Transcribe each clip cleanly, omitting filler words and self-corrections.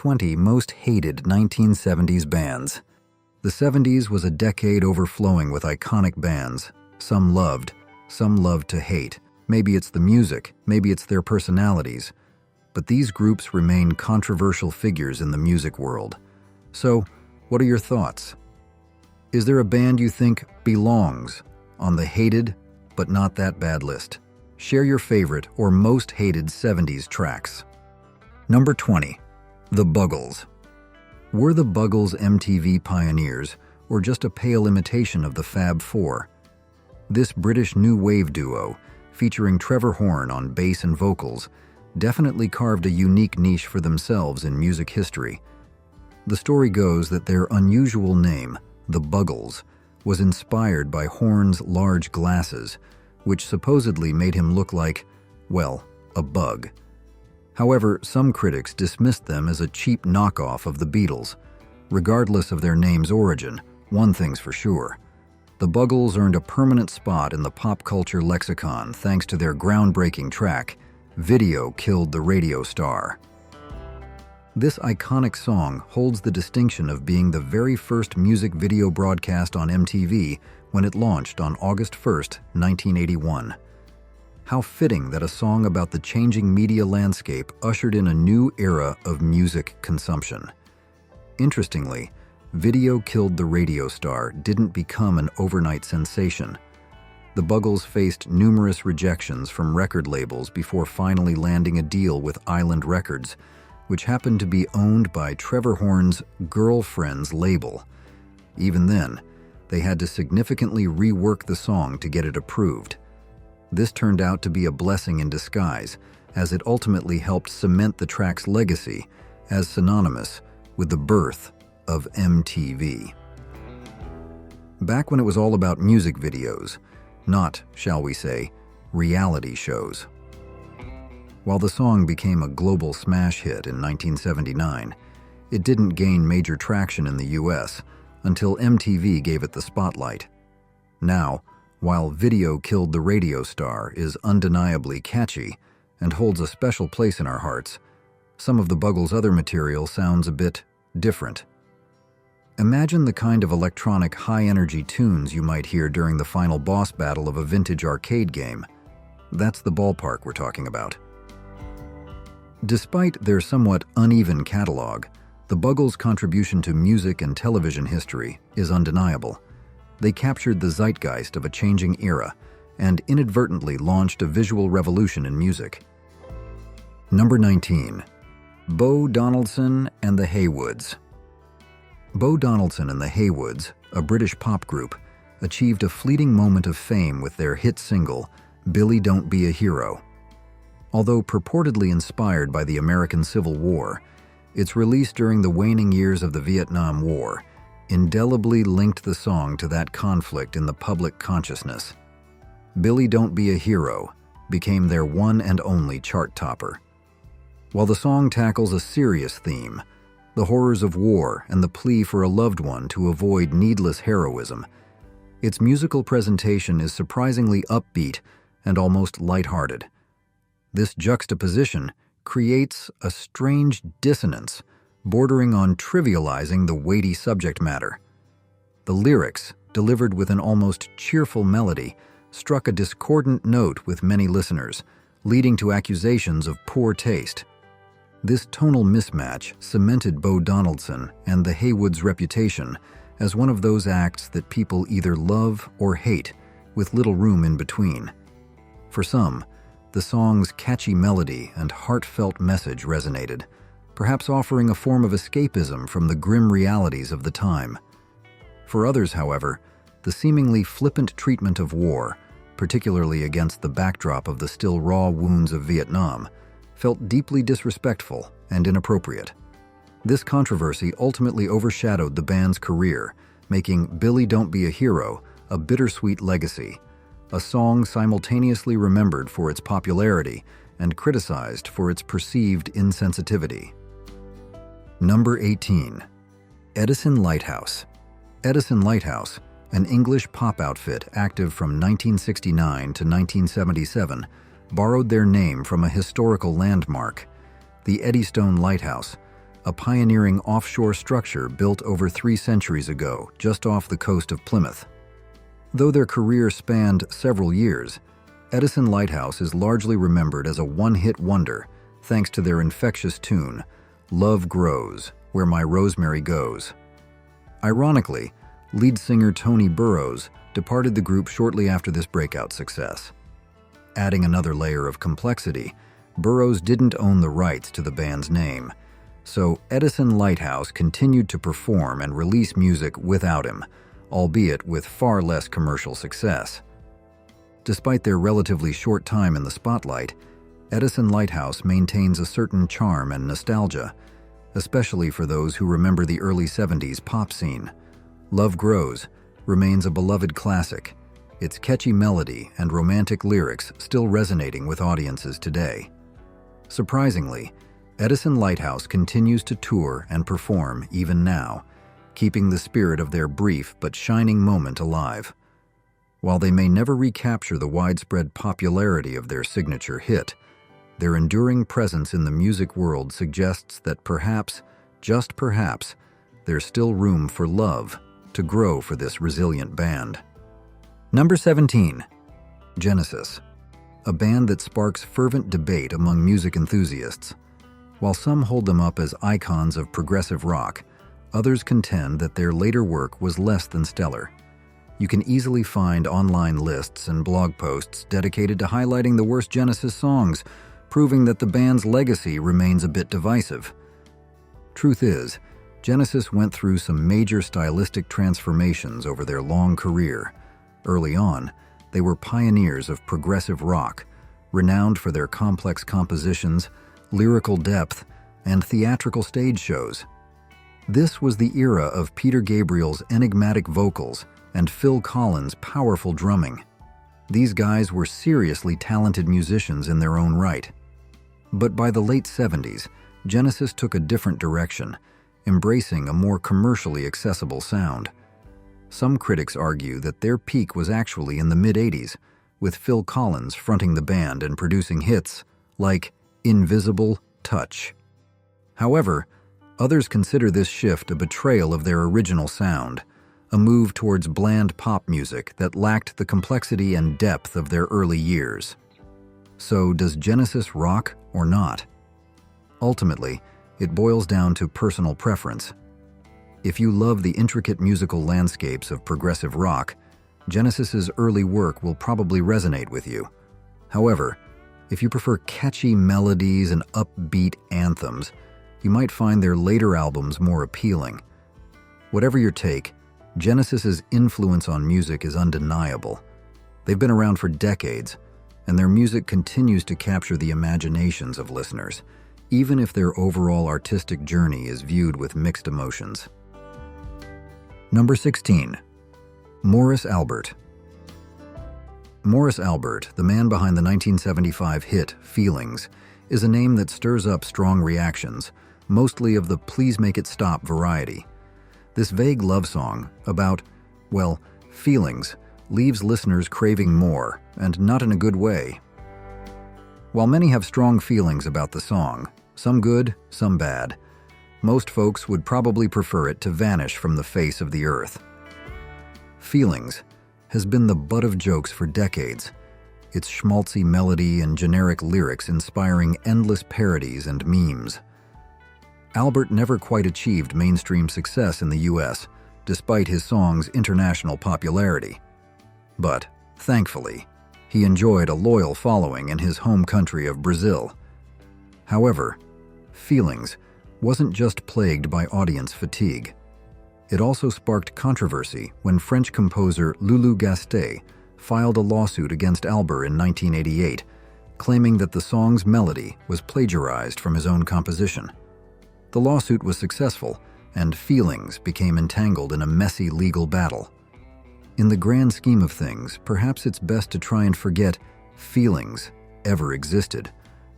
20 most hated 1970s bands. The 70s was a decade overflowing with iconic bands. Some loved to hate. Maybe it's the music, maybe it's their personalities. But these groups remain controversial figures in the music world. So, what are your thoughts? Is there a band you think belongs on the hated but not that bad list? Share your favorite or most hated 70s tracks. Number 20. The Buggles. Were the Buggles MTV pioneers or just a pale imitation of the Fab Four? This British new wave duo, featuring Trevor Horn on bass and vocals, definitely carved a unique niche for themselves in music history. The story goes that their unusual name, the Buggles, was inspired by Horn's large glasses, which supposedly made him look like, well, a bug. However, some critics dismissed them as a cheap knockoff of the Beatles. Regardless of their name's origin, one thing's for sure: the Buggles earned a permanent spot in the pop culture lexicon thanks to their groundbreaking track, "Video Killed the Radio Star." This iconic song holds the distinction of being the very first music video broadcast on MTV when it launched on August 1st, 1981. How fitting that a song about the changing media landscape ushered in a new era of music consumption. Interestingly, "Video Killed the Radio Star" didn't become an overnight sensation. The Buggles faced numerous rejections from record labels before finally landing a deal with Island Records, which happened to be owned by Trevor Horn's girlfriend's label. Even then, they had to significantly rework the song to get it approved. This turned out to be a blessing in disguise, as it ultimately helped cement the track's legacy as synonymous with the birth of MTV. Back when it was all about music videos, not, shall we say, reality shows. While the song became a global smash hit in 1979, it didn't gain major traction in the US until MTV gave it the spotlight. Now, while "Video Killed the Radio Star" is undeniably catchy and holds a special place in our hearts, some of the Buggles' other material sounds a bit different. Imagine the kind of electronic high-energy tunes you might hear during the final boss battle of a vintage arcade game. That's the ballpark we're talking about. Despite their somewhat uneven catalog, the Buggles' contribution to music and television history is undeniable. They captured the zeitgeist of a changing era and inadvertently launched a visual revolution in music. Number 19. Donaldson and The Heywoods. Donaldson and The Heywoods, a British pop group, achieved a fleeting moment of fame with their hit single, "Billy Don't Be a Hero." Although purportedly inspired by the American Civil War, its release during the waning years of the Vietnam War indelibly linked the song to that conflict in the public consciousness. "Billy Don't Be a Hero" became their one and only chart topper. While the song tackles a serious theme, the horrors of war and the plea for a loved one to avoid needless heroism, its musical presentation is surprisingly upbeat and almost lighthearted. This juxtaposition creates a strange dissonance, bordering on trivializing the weighty subject matter. The lyrics, delivered with an almost cheerful melody, struck a discordant note with many listeners, leading to accusations of poor taste. This tonal mismatch cemented Donaldson and The Heywoods' reputation as one of those acts that people either love or hate, with little room in between. For some, the song's catchy melody and heartfelt message resonated, perhaps offering a form of escapism from the grim realities of the time. For others, however, the seemingly flippant treatment of war, particularly against the backdrop of the still raw wounds of Vietnam, felt deeply disrespectful and inappropriate. This controversy ultimately overshadowed the band's career, making "Billy Don't Be a Hero" a bittersweet legacy, a song simultaneously remembered for its popularity and criticized for its perceived insensitivity. Number 18. Edison Lighthouse. Edison Lighthouse, an English pop outfit active from 1969 to 1977, borrowed their name from a historical landmark, the Eddystone Lighthouse, a pioneering offshore structure built over 3 centuries ago just off the coast of Plymouth. Though their career spanned several years, Edison Lighthouse is largely remembered as a one-hit wonder thanks to their infectious tune, Love Grows, Where My Rosemary Goes. Ironically, lead singer Tony Burrows departed the group shortly after this breakout success. Adding another layer of complexity, Burrows didn't own the rights to the band's name, so Edison Lighthouse continued to perform and release music without him, albeit with far less commercial success. Despite their relatively short time in the spotlight, Edison Lighthouse maintains a certain charm and nostalgia, especially for those who remember the early 70s pop scene. Love Grows remains a beloved classic, its catchy melody and romantic lyrics still resonating with audiences today. Surprisingly, Edison Lighthouse continues to tour and perform even now, keeping the spirit of their brief but shining moment alive. While they may never recapture the widespread popularity of their signature hit, their enduring presence in the music world suggests that perhaps, just perhaps, there's still room for love to grow for this resilient band. Number 17. Genesis, a band that sparks fervent debate among music enthusiasts. While some hold them up as icons of progressive rock, others contend that their later work was less than stellar. You can easily find online lists and blog posts dedicated to highlighting the worst Genesis songs, proving that the band's legacy remains a bit divisive. Truth is, Genesis went through some major stylistic transformations over their long career. Early on, they were pioneers of progressive rock, renowned for their complex compositions, lyrical depth, and theatrical stage shows. This was the era of Peter Gabriel's enigmatic vocals and Phil Collins' powerful drumming. These guys were seriously talented musicians in their own right. But by the late 70s, Genesis took a different direction, embracing a more commercially accessible sound. Some critics argue that their peak was actually in the mid-80s, with Phil Collins fronting the band and producing hits like Invisible Touch. However, others consider this shift a betrayal of their original sound, a move towards bland pop music that lacked the complexity and depth of their early years. So, does Genesis rock or not? Ultimately, it boils down to personal preference. If you love the intricate musical landscapes of progressive rock, Genesis's early work will probably resonate with you. However, if you prefer catchy melodies and upbeat anthems, you might find their later albums more appealing. Whatever your take, Genesis's influence on music is undeniable. They've been around for decades, and their music continues to capture the imaginations of listeners, even if their overall artistic journey is viewed with mixed emotions. Number 16. Morris Albert. Morris Albert, the man behind the 1975 hit Feelings, is a name that stirs up strong reactions, mostly of the please make it stop variety. This vague love song about, well, feelings, leaves listeners craving more, and not in a good way. While many have strong feelings about the song, some good, some bad, most folks would probably prefer it to vanish from the face of the earth. Feelings has been the butt of jokes for decades, its schmaltzy melody and generic lyrics inspiring endless parodies and memes. Albert never quite achieved mainstream success in the US, despite his song's international popularity. But, thankfully, he enjoyed a loyal following in his home country of Brazil. However, Feelings wasn't just plagued by audience fatigue. It also sparked controversy when French composer Lulu Gastet filed a lawsuit against Albert in 1988, claiming that the song's melody was plagiarized from his own composition. The lawsuit was successful, and Feelings became entangled in a messy legal battle. In the grand scheme of things, perhaps it's best to try and forget Feelings ever existed.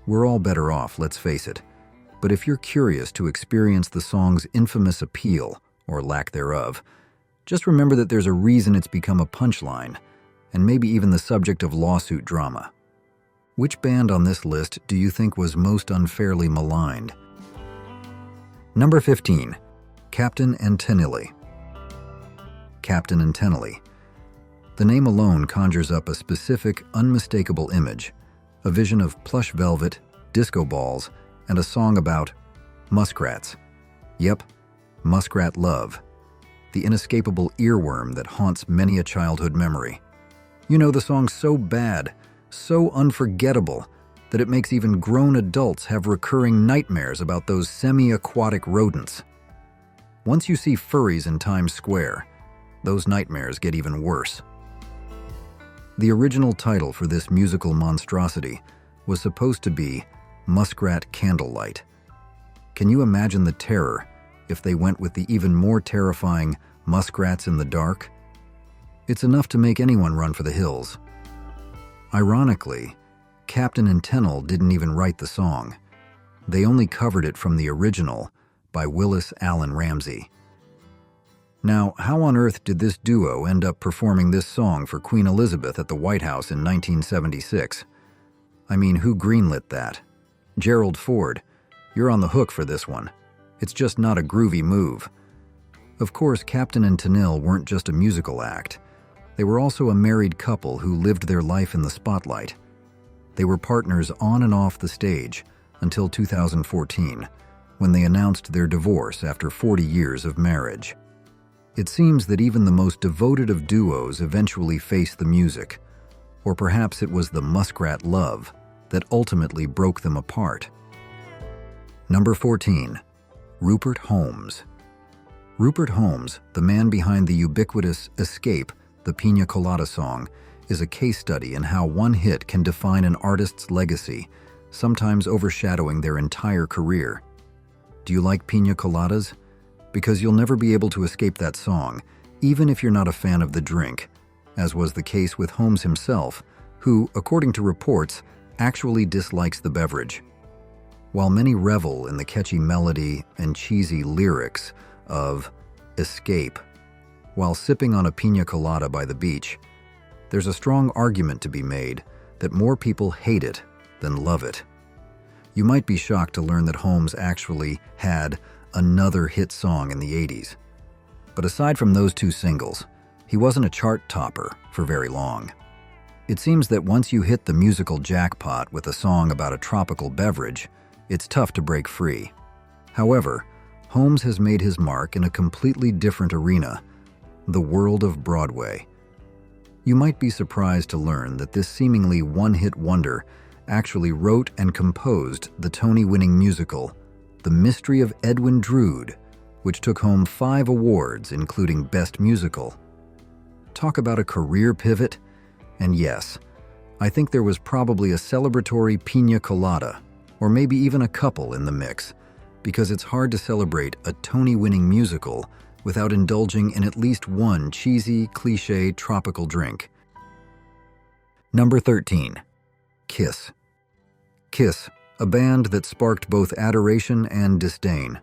We're all better off, let's face it. But if you're curious to experience the song's infamous appeal, or lack thereof, just remember that there's a reason it's become a punchline, and maybe even the subject of lawsuit drama. Which band on this list do you think was most unfairly maligned? Number 15. Captain and Tennille. Captain and Tennille. The name alone conjures up a specific, unmistakable image, a vision of plush velvet, disco balls, and a song about muskrats. Yep, muskrat love, the inescapable earworm that haunts many a childhood memory. You know, the song's so bad, so unforgettable, that it makes even grown adults have recurring nightmares about those semi-aquatic rodents. Once you see furries in Times Square, those nightmares get even worse. The original title for this musical monstrosity was supposed to be Muskrat Candlelight. Can you imagine the terror if they went with the even more terrifying Muskrats in the Dark? It's enough to make anyone run for the hills. Ironically, Captain and Tennille didn't even write the song. They only covered it from the original by Willis Allen Ramsey. Now, how on earth did this duo end up performing this song for Queen Elizabeth at the White House in 1976? I mean, who greenlit that? Gerald Ford, you're on the hook for this one. It's just not a groovy move. Of course, Captain and Tennille weren't just a musical act. They were also a married couple who lived their life in the spotlight. They were partners on and off the stage until 2014, when they announced their divorce after 40 years of marriage. It seems that even the most devoted of duos eventually face the music, or perhaps it was the muskrat love that ultimately broke them apart. Number 14. Rupert Holmes. Rupert Holmes, the man behind the ubiquitous Escape, the Pina Colada song, is a case study in how one hit can define an artist's legacy, sometimes overshadowing their entire career. Do you like pina coladas? Because you'll never be able to escape that song, even if you're not a fan of the drink, as was the case with Holmes himself, who, according to reports, actually dislikes the beverage. While many revel in the catchy melody and cheesy lyrics of Escape, while sipping on a pina colada by the beach, there's a strong argument to be made that more people hate it than love it. You might be shocked to learn that Holmes actually had another hit song in the 80s. But aside from those two singles, he wasn't a chart topper for very long. It seems that once you hit the musical jackpot with a song about a tropical beverage, it's tough to break free. However, Holmes has made his mark in a completely different arena, the world of Broadway. You might be surprised to learn that this seemingly one-hit wonder actually wrote and composed the Tony-winning musical, The Mystery of Edwin Drood, which took home 5 awards, including Best Musical. Talk about a career pivot. And yes, I think there was probably a celebratory pina colada, or maybe even a couple in the mix, because it's hard to celebrate a Tony-winning musical without indulging in at least one cheesy, cliché tropical drink. Number 13. Kiss. Kiss, a band that sparked both adoration and disdain.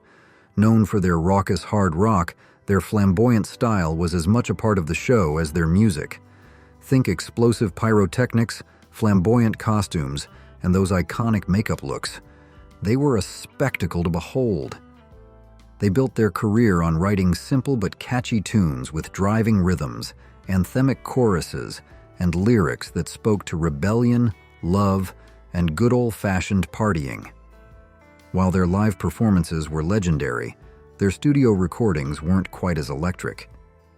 Known for their raucous hard rock, their flamboyant style was as much a part of the show as their music. Think explosive pyrotechnics, flamboyant costumes, and those iconic makeup looks. They were a spectacle to behold. They built their career on writing simple but catchy tunes with driving rhythms, anthemic choruses, and lyrics that spoke to rebellion, love, and good old-fashioned partying. While their live performances were legendary, their studio recordings weren't quite as electric.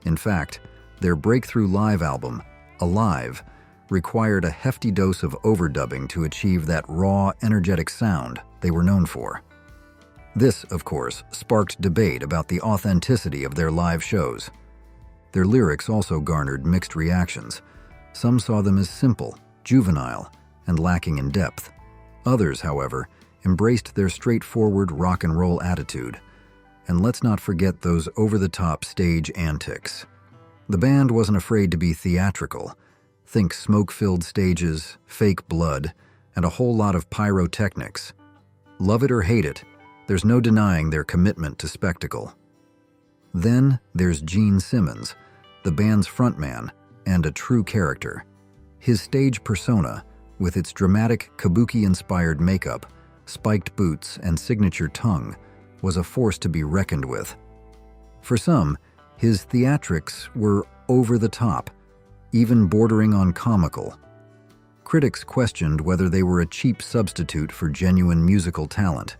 In fact, their breakthrough live album, Alive, required a hefty dose of overdubbing to achieve that raw, energetic sound they were known for. This, of course, sparked debate about the authenticity of their live shows. Their lyrics also garnered mixed reactions. Some saw them as simple, juvenile, and lacking in depth. Others, however, embraced their straightforward rock and roll attitude. And let's not forget those over-the-top stage antics. The band wasn't afraid to be theatrical. Think smoke-filled stages, fake blood, and a whole lot of pyrotechnics. Love it or hate it, there's no denying their commitment to spectacle. Then there's Gene Simmons, the band's frontman and a true character. His stage persona, with its dramatic kabuki-inspired makeup, spiked boots, and signature tongue, was a force to be reckoned with. For some, his theatrics were over the top, even bordering on comical. Critics questioned whether they were a cheap substitute for genuine musical talent.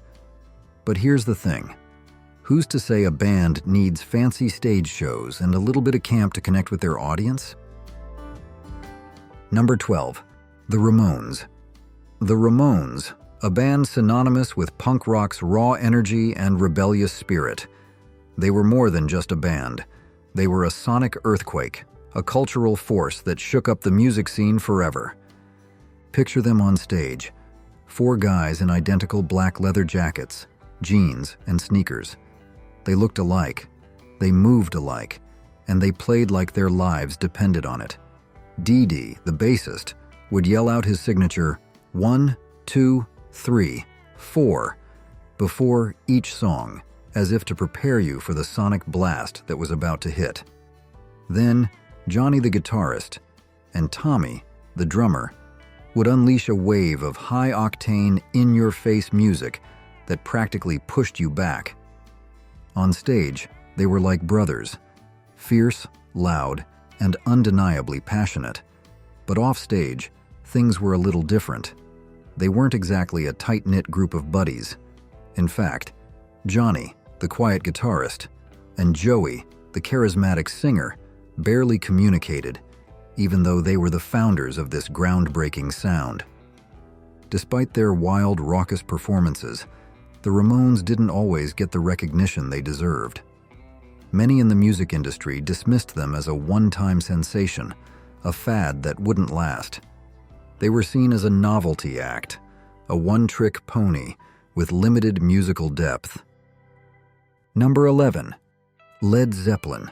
But here's the thing. Who's to say a band needs fancy stage shows and a little bit of camp to connect with their audience? Number 12. The Ramones. The Ramones, a band synonymous with punk rock's raw energy and rebellious spirit. They were more than just a band. They were a sonic earthquake, a cultural force that shook up the music scene forever. Picture them on stage. 4 guys in identical black leather jackets, jeans, and sneakers. They looked alike, they moved alike, and they played like their lives depended on it. Dee Dee, the bassist, would yell out his signature 1, 2, 3, 4 before each song, as if to prepare you for the sonic blast that was about to hit. Then, Johnny the guitarist and Tommy, the drummer, would unleash a wave of high-octane, in-your-face music that practically pushed you back. On stage, they were like brothers, fierce, loud, and undeniably passionate. But off stage, things were a little different. They weren't exactly a tight-knit group of buddies. In fact, Johnny, the quiet guitarist, and Joey, the charismatic singer, barely communicated, even though they were the founders of this groundbreaking sound. Despite their wild, raucous performances, the Ramones didn't always get the recognition they deserved. Many in the music industry dismissed them as a one-time sensation, a fad that wouldn't last. They were seen as a novelty act, a one-trick pony with limited musical depth. Number 11. Led Zeppelin.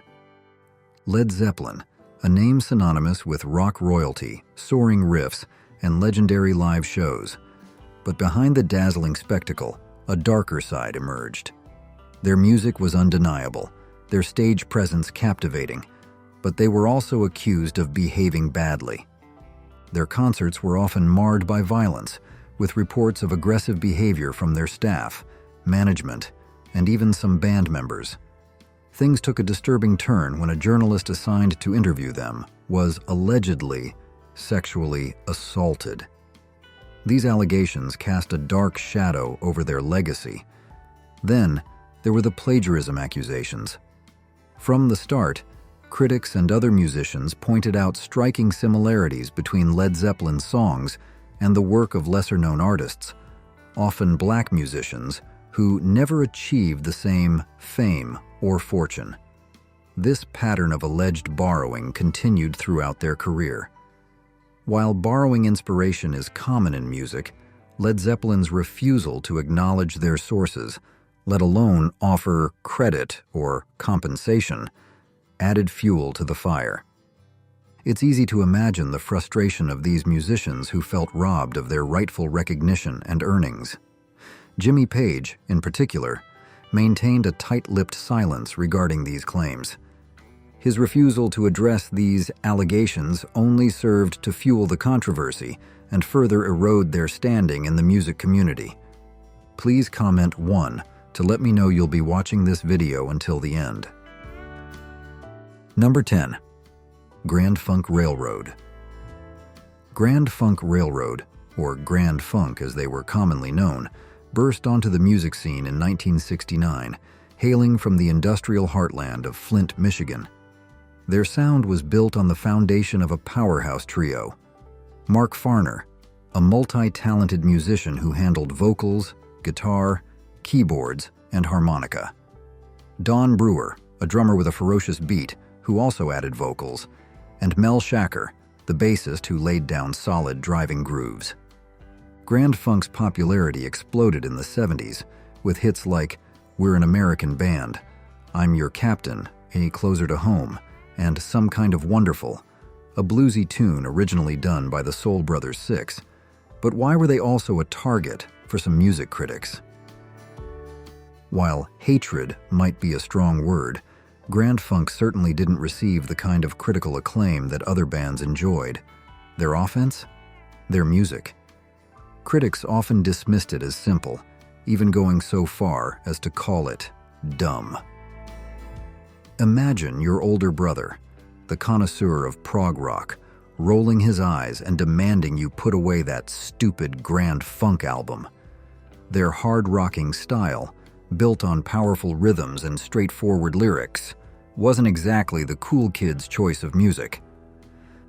Led Zeppelin, a name synonymous with rock royalty, soaring riffs, and legendary live shows. But behind the dazzling spectacle, a darker side emerged. Their music was undeniable, their stage presence captivating, but they were also accused of behaving badly. Their concerts were often marred by violence, with reports of aggressive behavior from their staff, management, and even some band members. Things took a disturbing turn when a journalist assigned to interview them was allegedly sexually assaulted. These allegations cast a dark shadow over their legacy. Then, there were the plagiarism accusations. From the start, critics and other musicians pointed out striking similarities between Led Zeppelin's songs and the work of lesser-known artists, often black musicians, who never achieved the same fame or fortune. This pattern of alleged borrowing continued throughout their career. While borrowing inspiration is common in music, Led Zeppelin's refusal to acknowledge their sources, let alone offer credit or compensation, added fuel to the fire. It's easy to imagine the frustration of these musicians who felt robbed of their rightful recognition and earnings. Jimmy Page, in particular, maintained a tight-lipped silence regarding these claims. His refusal to address these allegations only served to fuel the controversy and further erode their standing in the music community. Please comment 1 to let me know you'll be watching this video until the end. Number 10. Grand Funk Railroad. Grand Funk Railroad, or Grand Funk as they were commonly known, burst onto the music scene in 1969, hailing from the industrial heartland of Flint, Michigan. Their sound was built on the foundation of a powerhouse trio. Mark Farner, a multi-talented musician who handled vocals, guitar, keyboards, and harmonica. Don Brewer, a drummer with a ferocious beat, who also added vocals, and Mel Shacker, the bassist who laid down solid driving grooves. Grand Funk's popularity exploded in the 70s, with hits like We're an American Band, I'm Your Captain, A Closer to Home, and Some Kind of Wonderful, a bluesy tune originally done by the Soul Brothers 6. But why were they also a target for some music critics? While hatred might be a strong word, Grand Funk certainly didn't receive the kind of critical acclaim that other bands enjoyed. Their offense? Their music. Critics often dismissed it as simple, even going so far as to call it dumb. Imagine your older brother, the connoisseur of prog rock, rolling his eyes and demanding you put away that stupid Grand Funk album. Their hard-rocking style, built on powerful rhythms and straightforward lyrics, wasn't exactly the cool kid's choice of music.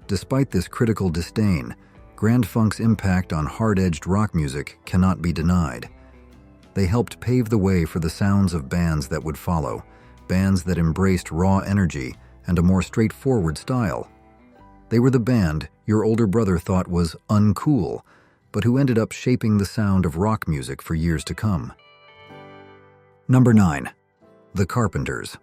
Despite this critical disdain, Grand Funk's impact on hard-edged rock music cannot be denied. They helped pave the way for the sounds of bands that would follow, bands that embraced raw energy and a more straightforward style. They were the band your older brother thought was uncool, but who ended up shaping the sound of rock music for years to come. Number 9. The Carpenters.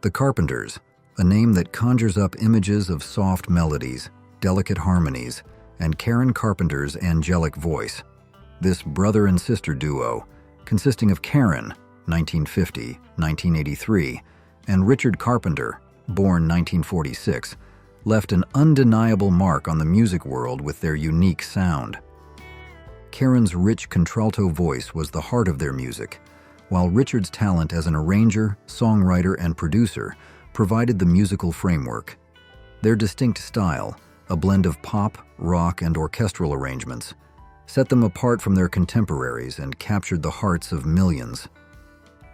The Carpenters, a name that conjures up images of soft melodies, delicate harmonies, and Karen Carpenter's angelic voice. This brother and sister duo, consisting of Karen, 1950-1983, and Richard Carpenter, born 1946, left an undeniable mark on the music world with their unique sound. Karen's rich contralto voice was the heart of their music, while Richard's talent as an arranger, songwriter, and producer provided the musical framework. Their distinct style, a blend of pop, rock, and orchestral arrangements, set them apart from their contemporaries and captured the hearts of millions.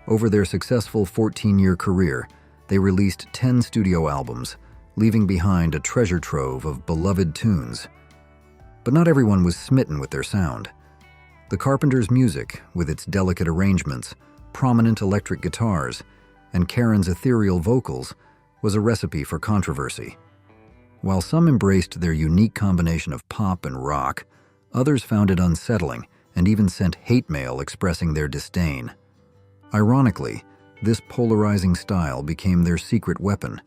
Over their successful 14-year career, they released 10 studio albums, leaving behind a treasure trove of beloved tunes. But not everyone was smitten with their sound. The Carpenters' music, with its delicate arrangements, prominent electric guitars, and Karen's ethereal vocals, was a recipe for controversy. While some embraced their unique combination of pop and rock, others found it unsettling and even sent hate mail expressing their disdain. Ironically, this polarizing style became their secret weapon.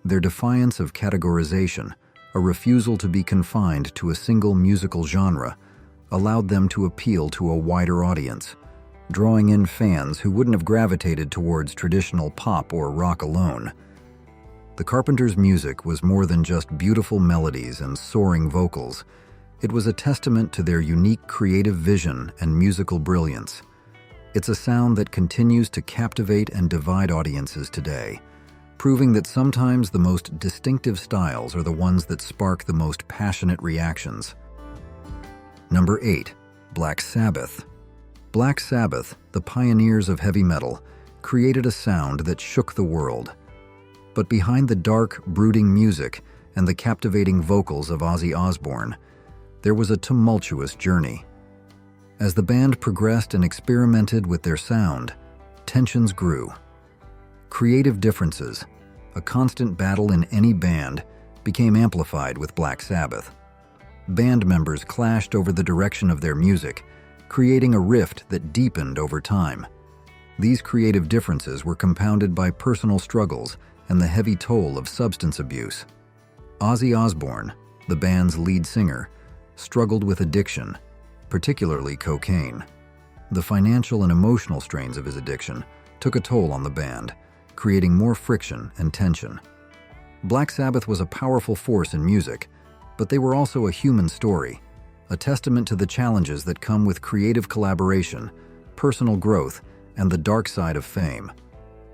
Their defiance of categorization, a refusal to be confined to a single musical genre, allowed them to appeal to a wider audience, drawing in fans who wouldn't have gravitated towards traditional pop or rock alone. The Carpenters' music was more than just beautiful melodies and soaring vocals. It was a testament to their unique creative vision and musical brilliance. It's a sound that continues to captivate and divide audiences today, proving that sometimes the most distinctive styles are the ones that spark the most passionate reactions. Number 8. Black Sabbath. Black Sabbath, the pioneers of heavy metal, created a sound that shook the world. But behind the dark, brooding music and the captivating vocals of Ozzy Osbourne, there was a tumultuous journey. As the band progressed and experimented with their sound, tensions grew. Creative differences, a constant battle in any band, became amplified with Black Sabbath. Band members clashed over the direction of their music, creating a rift that deepened over time. These creative differences were compounded by personal struggles and the heavy toll of substance abuse. Ozzy Osbourne, the band's lead singer, struggled with addiction, particularly cocaine. The financial and emotional strains of his addiction took a toll on the band, creating more friction and tension. Black Sabbath was a powerful force in music, but they were also a human story, a testament to the challenges that come with creative collaboration, personal growth, and the dark side of fame.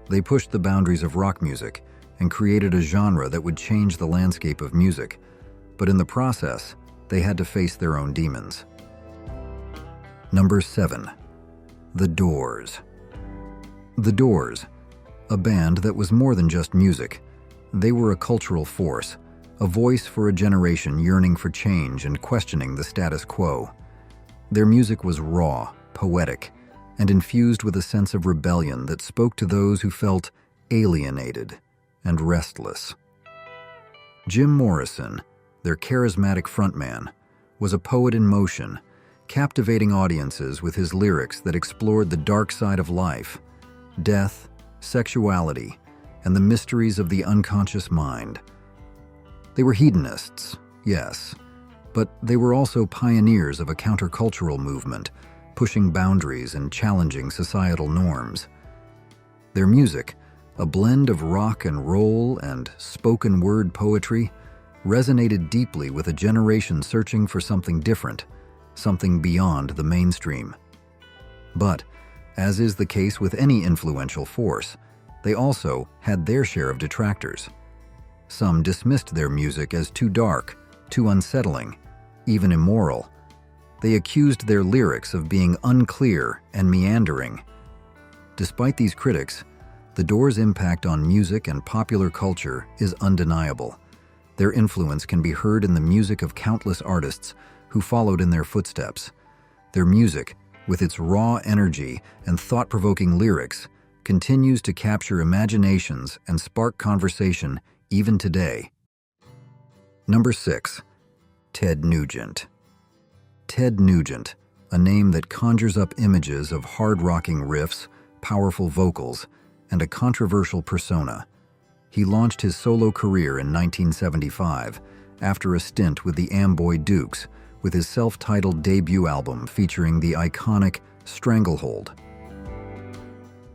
They pushed the boundaries of rock music and created a genre that would change the landscape of music, but in the process, they had to face their own demons. Number 7. The Doors. The Doors, a band that was more than just music. They were a cultural force, a voice for a generation yearning for change and questioning the status quo. Their music was raw, poetic, and infused with a sense of rebellion that spoke to those who felt alienated and restless. Jim Morrison, their charismatic frontman, was a poet in motion, captivating audiences with his lyrics that explored the dark side of life, death, sexuality, and the mysteries of the unconscious mind. They were hedonists, yes, but they were also pioneers of a countercultural movement, pushing boundaries and challenging societal norms. Their music, a blend of rock and roll and spoken word poetry, resonated deeply with a generation searching for something different, something beyond the mainstream. But, as is the case with any influential force, they also had their share of detractors. Some dismissed their music as too dark, too unsettling, even immoral. They accused their lyrics of being unclear and meandering. Despite these critics, the Doors' impact on music and popular culture is undeniable. Their influence can be heard in the music of countless artists who followed in their footsteps. Their music, with its raw energy and thought-provoking lyrics, continues to capture imaginations and spark conversation even today. Number 6. Ted Nugent. Ted Nugent, a name that conjures up images of hard-rocking riffs, powerful vocals, and a controversial persona. He launched his solo career in 1975 after a stint with the Amboy Dukes with his self-titled debut album featuring the iconic Stranglehold.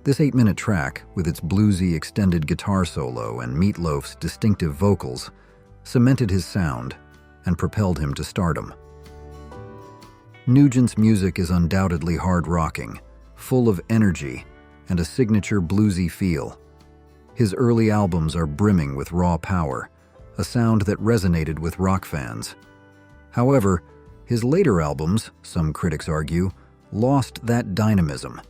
This 8-minute track, with its bluesy extended guitar solo and Meat Loaf's distinctive vocals, cemented his sound and propelled him to stardom. Nugent's music is undoubtedly hard-rocking, full of energy, and a signature bluesy feel. His early albums are brimming with raw power, a sound that resonated with rock fans. However, his later albums, some critics argue, lost that dynamism,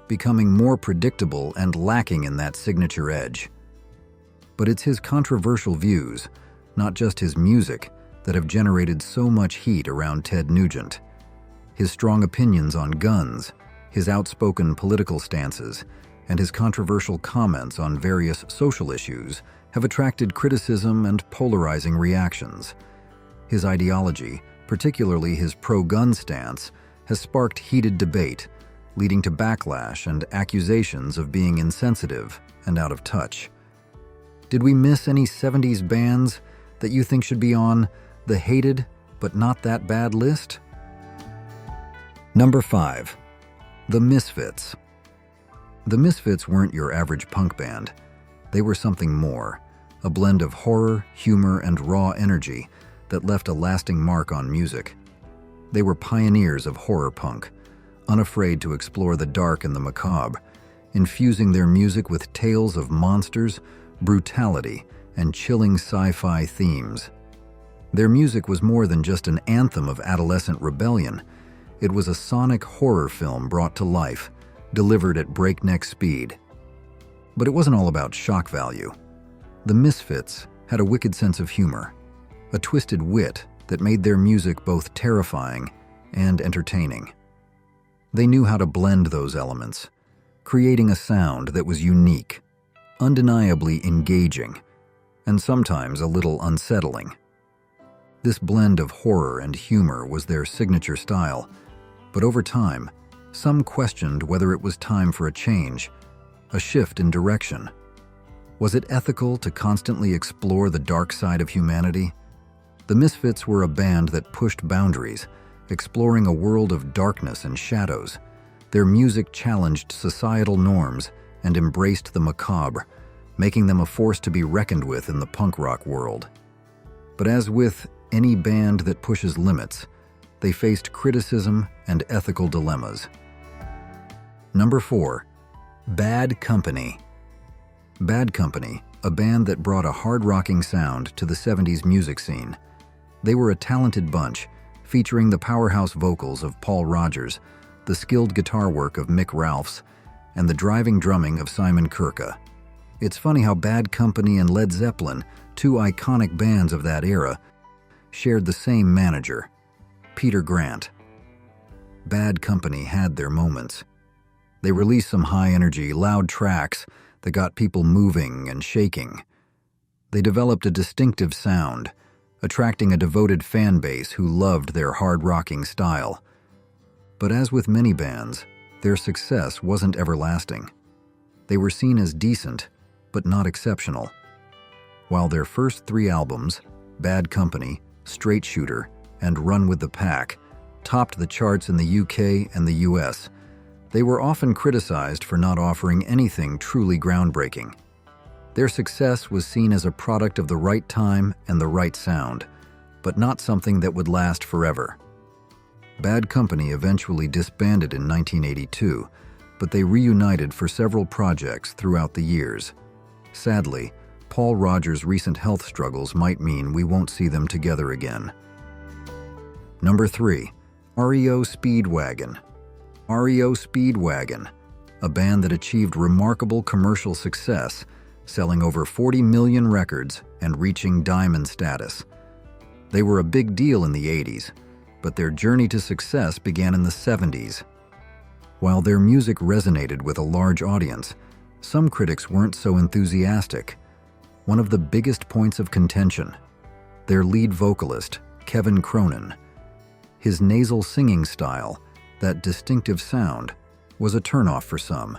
becoming more predictable and lacking in that signature edge. But it's his controversial views, not just his music, that have generated so much heat around Ted Nugent. His strong opinions on guns, his outspoken political stances, and his controversial comments on various social issues have attracted criticism and polarizing reactions. His ideology, particularly his pro-gun stance, has sparked heated debate, leading to backlash and accusations of being insensitive and out of touch. Did we miss any 70s bands that you think should be on the hated but not that bad list? Number 5. The Misfits. The Misfits weren't your average punk band. They were something more, a blend of horror, humor, and raw energy that left a lasting mark on music. They were pioneers of horror punk, unafraid to explore the dark and the macabre, infusing their music with tales of monsters, brutality, and chilling sci-fi themes. Their music was more than just an anthem of adolescent rebellion. It was a sonic horror film brought to life, delivered at breakneck speed. But it wasn't all about shock value. The Misfits had a wicked sense of humor, a twisted wit that made their music both terrifying and entertaining. They knew how to blend those elements, creating a sound that was unique, undeniably engaging, and sometimes a little unsettling. This blend of horror and humor was their signature style, but over time, some questioned whether it was time for a change, a shift in direction. Was it ethical to constantly explore the dark side of humanity? The Misfits were a band that pushed boundaries, exploring a world of darkness and shadows. Their music challenged societal norms and embraced the macabre, making them a force to be reckoned with in the punk rock world. But as with any band that pushes limits, they faced criticism and ethical dilemmas. Number 4. Bad Company. Bad Company, a band that brought a hard-rocking sound to the 70s music scene. They were a talented bunch, featuring the powerhouse vocals of Paul Rodgers, the skilled guitar work of Mick Ralphs, and the driving drumming of Simon Kirke. It's funny how Bad Company and Led Zeppelin, two iconic bands of that era, shared the same manager, Peter Grant. Bad Company had their moments. They released some high-energy, loud tracks that got people moving and shaking. They developed a distinctive sound, attracting a devoted fan base who loved their hard-rocking style. But as with many bands, their success wasn't everlasting. They were seen as decent, but not exceptional. While their first 3 albums, Bad Company, Straight Shooter, and Run with the Pack, topped the charts in the UK and the US, they were often criticized for not offering anything truly groundbreaking. Their success was seen as a product of the right time and the right sound, but not something that would last forever. Bad Company eventually disbanded in 1982, but they reunited for several projects throughout the years. Sadly, Paul Rodgers' recent health struggles might mean we won't see them together again. Number 3. REO Speedwagon. REO Speedwagon, a band that achieved remarkable commercial success, selling over 40 million records and reaching diamond status. They were a big deal in the 80s, but their journey to success began in the 70s. While their music resonated with a large audience, some critics weren't so enthusiastic. One of the biggest points of contention: their lead vocalist, Kevin Cronin. His nasal singing style, that distinctive sound, was a turnoff for some,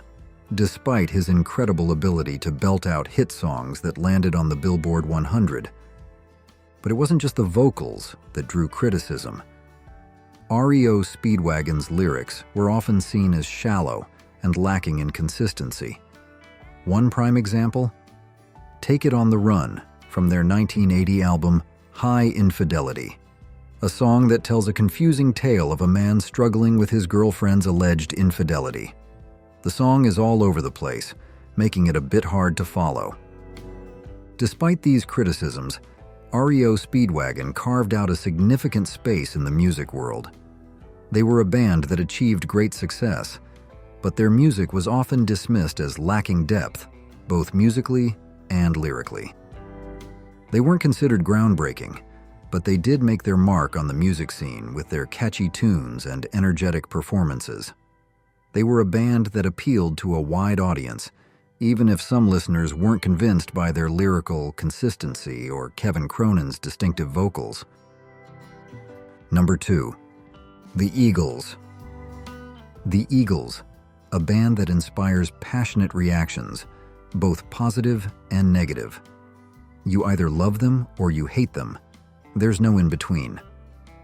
despite his incredible ability to belt out hit songs that landed on the Billboard 100. But it wasn't just the vocals that drew criticism. REO Speedwagon's lyrics were often seen as shallow and lacking in consistency. One prime example? Take It on the Run, from their 1980 album High Infidelity, a song that tells a confusing tale of a man struggling with his girlfriend's alleged infidelity. The song is all over the place, making it a bit hard to follow. Despite these criticisms, REO Speedwagon carved out a significant space in the music world. They were a band that achieved great success, but their music was often dismissed as lacking depth, both musically and lyrically. They weren't considered groundbreaking, but they did make their mark on the music scene with their catchy tunes and energetic performances. They were a band that appealed to a wide audience, even if some listeners weren't convinced by their lyrical consistency or Kevin Cronin's distinctive vocals. Number 2. The Eagles. The Eagles, a band that inspires passionate reactions, both positive and negative. You either love them or you hate them. There's no in between.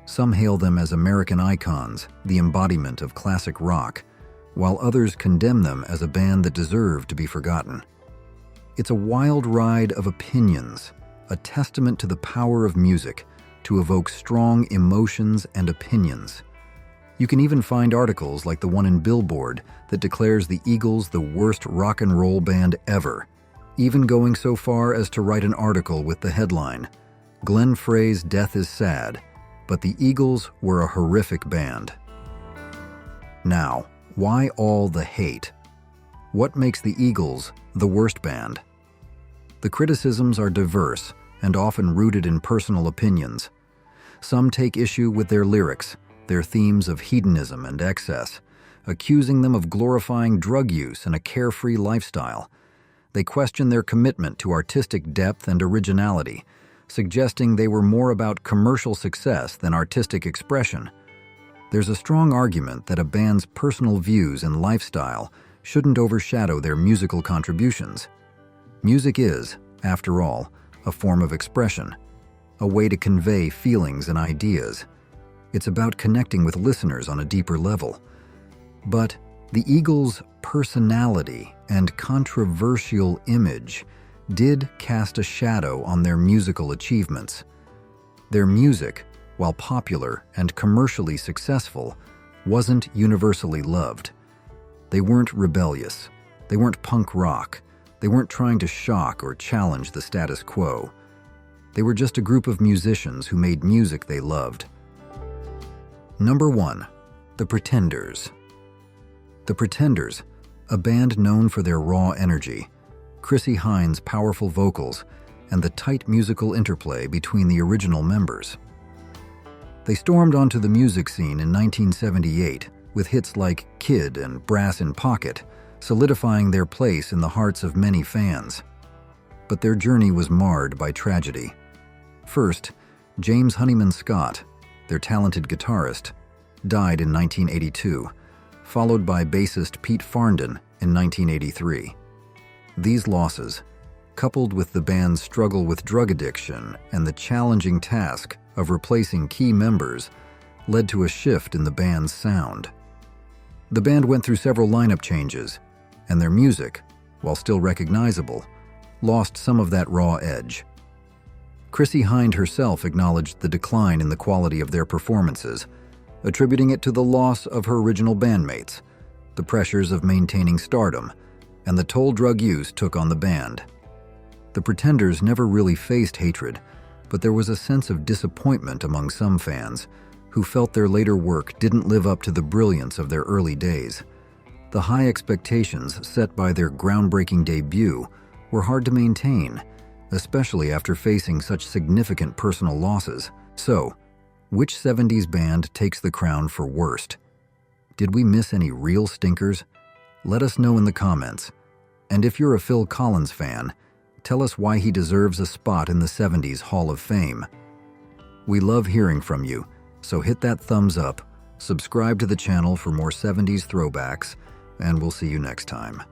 Some hail them as American icons, the embodiment of classic rock, while others condemn them as a band that deserved to be forgotten. It's a wild ride of opinions, a testament to the power of music to evoke strong emotions and opinions. You can even find articles like the one in Billboard that declares the Eagles the worst rock and roll band ever, even going so far as to write an article with the headline, "Glenn Frey's death is sad, but the Eagles were a horrific band." Now, why all the hate? What makes the Eagles the worst band? The criticisms are diverse and often rooted in personal opinions. Some take issue with their lyrics, their themes of hedonism and excess, accusing them of glorifying drug use and a carefree lifestyle. They question their commitment to artistic depth and originality, suggesting they were more about commercial success than artistic expression. There's a strong argument that a band's personal views and lifestyle shouldn't overshadow their musical contributions. Music is, after all, a form of expression, a way to convey feelings and ideas. It's about connecting with listeners on a deeper level. But the Eagles' personality and controversial image did cast a shadow on their musical achievements. Their music, while popular and commercially successful, wasn't universally loved. They weren't rebellious. They weren't punk rock. They weren't trying to shock or challenge the status quo. They were just a group of musicians who made music they loved. Number 1. The Pretenders. The Pretenders, a band known for their raw energy, Chrissie Hynde's powerful vocals, and the tight musical interplay between the original members. They stormed onto the music scene in 1978 with hits like Kid and Brass in Pocket, solidifying their place in the hearts of many fans. But their journey was marred by tragedy. First, James Honeyman Scott, their talented guitarist, died in 1982, followed by bassist Pete Farndon in 1983. These losses, coupled with the band's struggle with drug addiction and the challenging task of replacing key members, led to a shift in the band's sound. The band went through several lineup changes, and their music, while still recognizable, lost some of that raw edge. Chrissie Hynde herself acknowledged the decline in the quality of their performances, attributing it to the loss of her original bandmates, the pressures of maintaining stardom, and the toll drug use took on the band. The Pretenders never really faced hatred, but there was a sense of disappointment among some fans who felt their later work didn't live up to the brilliance of their early days. The high expectations set by their groundbreaking debut were hard to maintain, especially after facing such significant personal losses. So, which 70s band takes the crown for worst? Did we miss any real stinkers? Let us know in the comments. And if you're a Phil Collins fan, tell us why he deserves a spot in the 70s Hall of Fame. We love hearing from you, so hit that thumbs up, subscribe to the channel for more 70s throwbacks, and we'll see you next time.